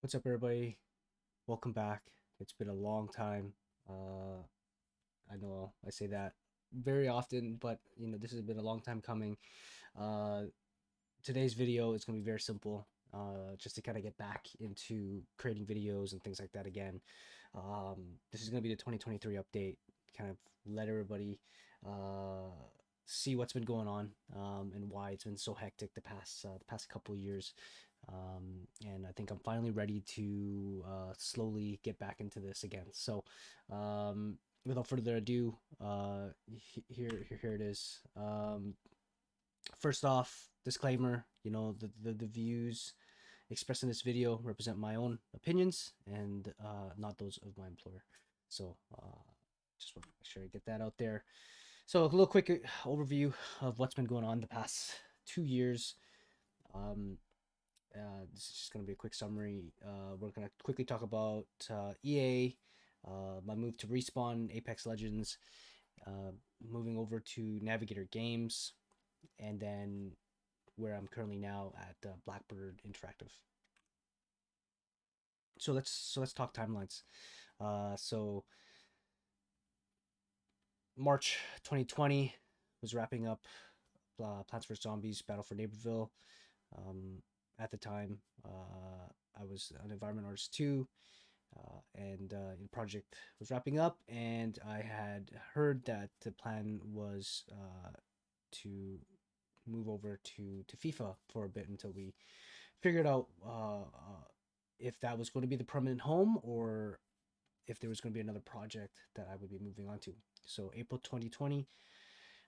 What's up, everybody? Welcome back. It's been a long time. I know I say that very often, but this has been a long time coming. Uh, Today's video is going to be very simple, just to kind of get back into creating videos and things like that again. This is going to be the 2023 update, kind of let everybody uh, see what's been going on, and why it's been so hectic the past couple years. And I think I'm finally ready to slowly get back into this again. So, without further ado, here it is. First off, disclaimer: the views expressed in this video represent my own opinions and not those of my employer. So, just want to make sure I get that out there. So, a little quick overview of what's been going on the past 2 years. Um, this is just going to be a quick summary. We're going to quickly talk about EA, my move to Respawn, Apex Legends, uh, moving over to Navigator Games, and then where I'm currently now at Blackbird Interactive. So let's talk timelines. So March 2020 was wrapping up Plants vs Zombies: Battle for Neighborville. Um, at the time, I was an environment artist too, and the project was wrapping up, and I had heard that the plan was to move over to FIFA for a bit until we figured out if that was going to be the permanent home or if there was going to be another project that I would be moving on to. So April 2020,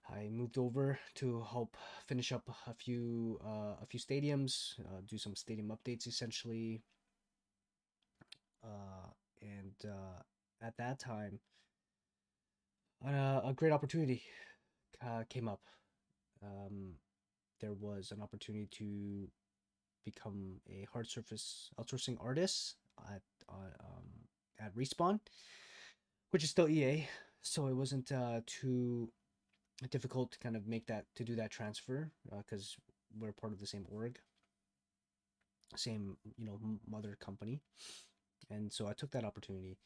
I moved over to help finish up a few stadiums, do some stadium updates essentially, uh, and at that time, a great opportunity came up. Um, there was an opportunity to become a hard surface outsourcing artist at at Respawn, which is still EA. So it wasn't too difficult to kind of do that transfer because we're part of the same org, same mother company, and so I took that opportunity,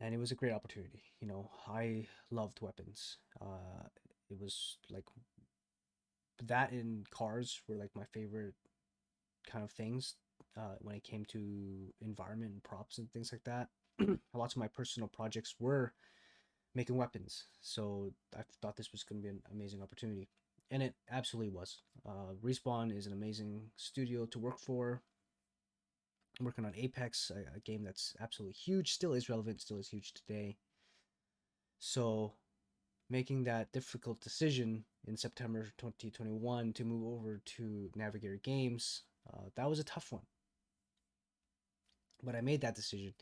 and it was a great opportunity. I loved weapons. It was like that and cars were like my favorite kind of things when it came to environment and props and things like that. Lots of my personal projects were making weapons, so I thought this was going to be an amazing opportunity, and it absolutely was. Respawn is an amazing studio to work for. I'm working on Apex, a game that's absolutely huge, still is relevant, still is huge today. So making that difficult decision in September 2021 to move over to Navigator Games, that was a tough one. But I made that decision.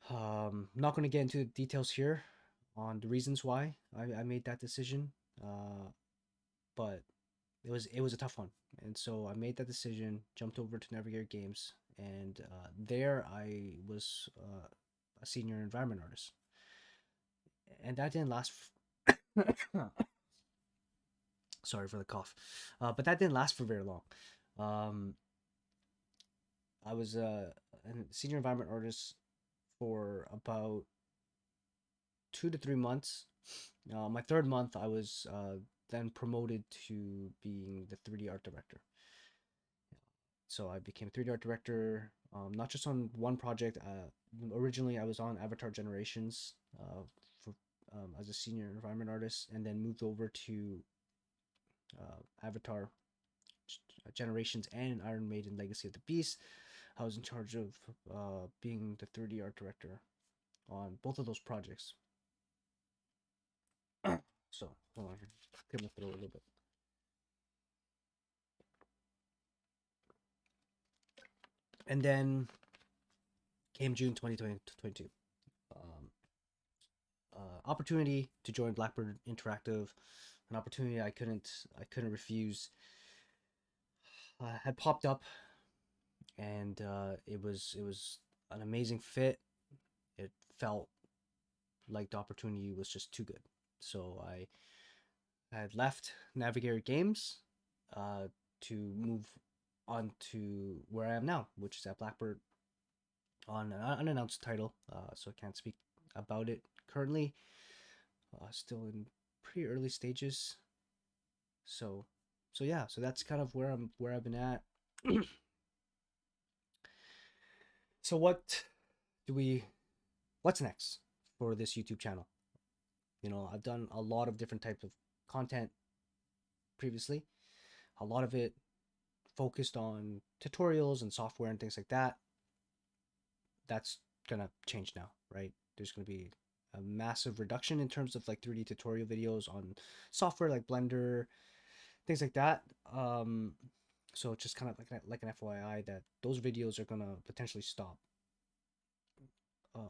I'm not going to get into details here on the reasons why I made that decision, but it was a tough one, and so I made that decision, jumped over to Navigator Games, and there I was a senior environment artist, and that didn't last. Sorry for the cough, but that didn't last for very long. Um, I was a senior environment artist for about 2 to 3 months. My third month, I was then promoted to being the 3D art director. So I became 3D art director, not just on one project. Originally, I was on Avatar Generations for, as a senior environment artist, and then moved over to Avatar Generations and Iron Maiden Legacy of the Beast. I was in charge of being the 3D art director on both of those projects. So hold on here, clear my throat a little bit. And then came June 2022. Um, Opportunity to join Blackbird Interactive, an opportunity I couldn't refuse, had popped up, and it was an amazing fit. It felt like the opportunity was just too good, so I had left Navigator Games to move on to where I am now, which is at Blackbird on an unannounced title. So I can't speak about it currently. Still in pretty early stages. So, so yeah, so that's kind of where I've been at. So do we what's next for this YouTube channel? I've done a lot of different types of content previously. A lot of it focused on tutorials and software and things like that. That's gonna change now, right? There's gonna be a massive reduction in terms of like 3D tutorial videos on software like Blender, things like that. So just kind of like an FYI that those videos are gonna potentially stop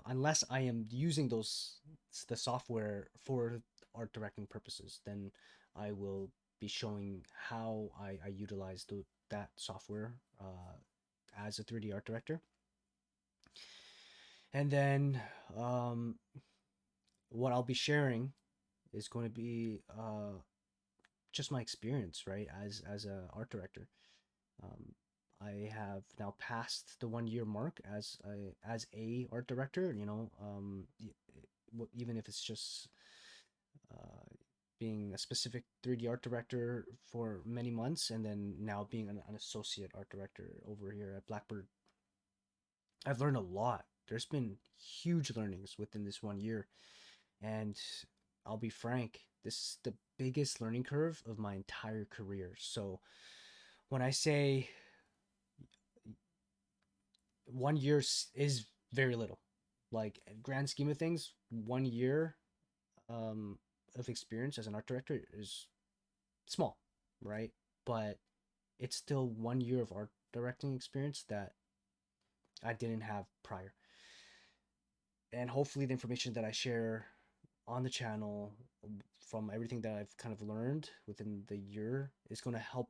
unless I am using the software for art directing purposes. Then I will be showing how I utilize that software as a 3D art director. And then what I'll be sharing is going to be just my experience, right, as a art director. Um, I have now passed the 1 year mark as a art director. Even if it's just uh, being a specific 3D art director for many months, and then now being an associate art director over here at Blackbird. I've learned a lot. There's been huge learnings within this 1 year, and I'll be frank, this is the biggest learning curve of my entire career. So when I say 1 year is very little, like grand scheme of things, 1 year um, of experience as an art director is small, right? But it's still 1 year of art directing experience that I didn't have prior. And hopefully, the information that I share on the channel from everything that I've kind of learned within the year is going to help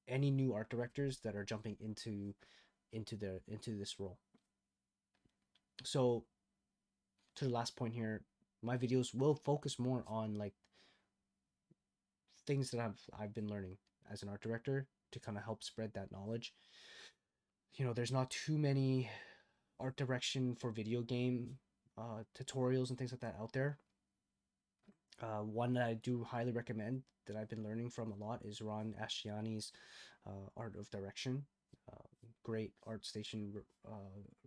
any new art directors that are jumping into this role. So to the last point here, my videos will focus more on like things that I've been learning as an art director to kind of help spread that knowledge. There's not too many art direction for video game tutorials and things like that out there. One that I do highly recommend that I've been learning from a lot is Ron Asciani's Art of Direction. Uh, Great ArtStation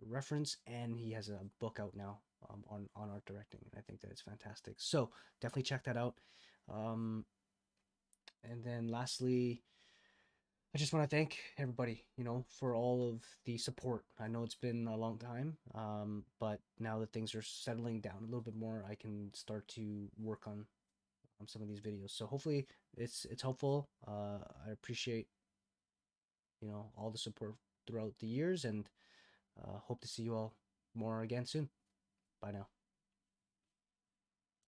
reference, and he has a book out now on art directing, and I think that it's fantastic. So definitely check that out. Um, and then lastly, I just want to thank everybody, for all of the support. I know it's been a long time, but now that things are settling down a little bit more, I can start to work on some of these videos. So hopefully it's helpful. I appreciate all the support throughout the years, and hope to see you all more again soon. Bye now.